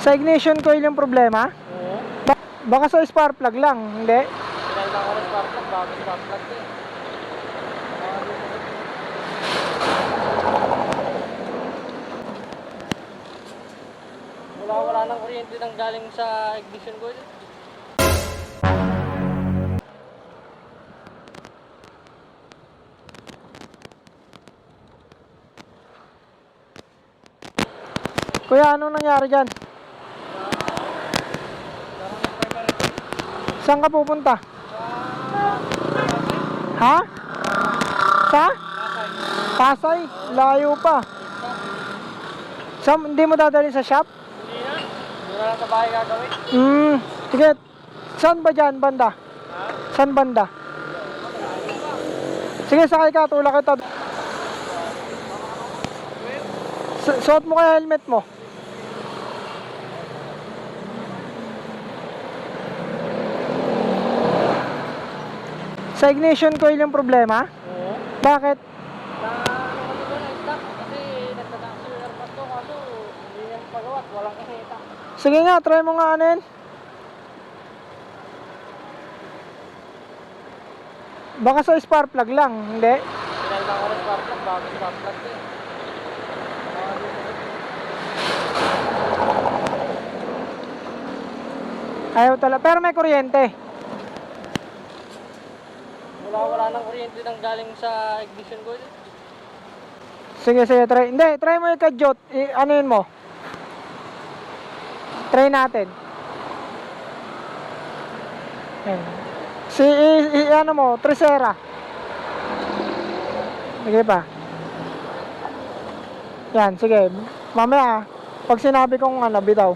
Sa ignition coil yung problema? Oo. Baka sa spark plug lang, hindi? Pinalitan ko ng spark plug, bago spark plug eh. Wala nang kuryente nang galing sa ignition coil. Kuya, anong nangyari dyan? Saan ka pupunta? Ha? Sa? Pasay? Layo pa. Hindi mo dadalhin sa shop? Hindi na. Doon na lang sa bahay gagawin. Sige. Saan ba dyan, banda? Ha? Saan banda? Sige, sakay ka. Tulak kita. Suot mo kaya helmet mo. Sa ignition coil yung problema? Oo. Bakit? Na-stuck kasi nagtataksir pa to kaso hindi niya pagawa at walang kaseta. Sige nga, try mo nga anin. Baka sa spark plug lang, hindi? Pinalitan ko ng spark plug, bago spark plug eh. Ayaw talaga, pero may kuryente. Wala nang kuryente nang galing sa ignition coil. Sige, try. Hindi, try mo yung kadyot. Ano yun mo? Try natin. Ayan. Ano mo, Tresera. Sige pa. Yan, sige. Mamaya, pag sinabi kong bitaw.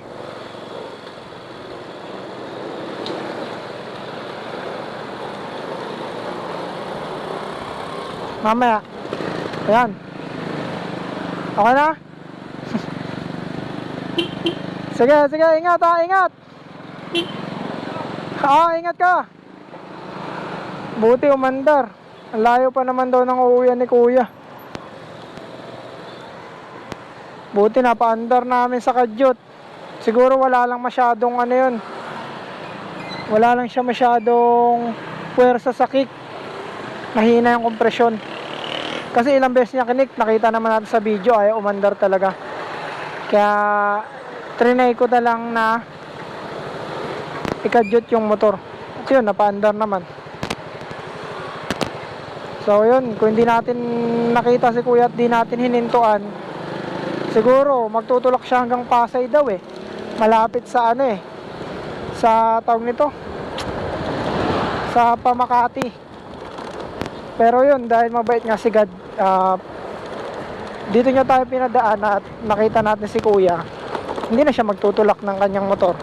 Mamaya. Ayan. Okay na? Sige, ingat ha, ingat. Ingat ka. Buti umandar. Ang layo pa naman daw ng uuwian ni kuya. Buti napaandar namin sa kadyot. Siguro wala lang masyadong yun. Wala lang siya masyadong puwersa sa kick. Mahina yung kompresyon. Kasi ilang beses niya kinik, nakita naman natin sa video, ay umandar talaga. Kaya trinay ko na lang na ikadyot yung motor. At yun, napaandar naman. So yun, kung hindi natin nakita si kuya at di natin hinintuan, siguro magtutulak siya hanggang Pasay daw eh. Malapit sa sa tawag nito, sa Pamakati. Pero yun, dahil mabait nga si God, dito niya tayo pinadaan at nakita natin si kuya, hindi na siya magtutulak ng kanyang motor.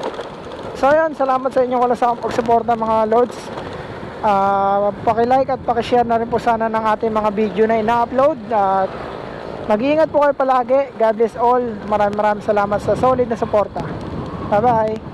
So yun, salamat sa inyong wala sa pagsuporta mga lords. Paki-like at paki-share na rin po sana ng ating mga video na ina-upload. At mag-iingat po kayo palagi. God bless all. Maraming salamat sa solid na suporta. Bye bye.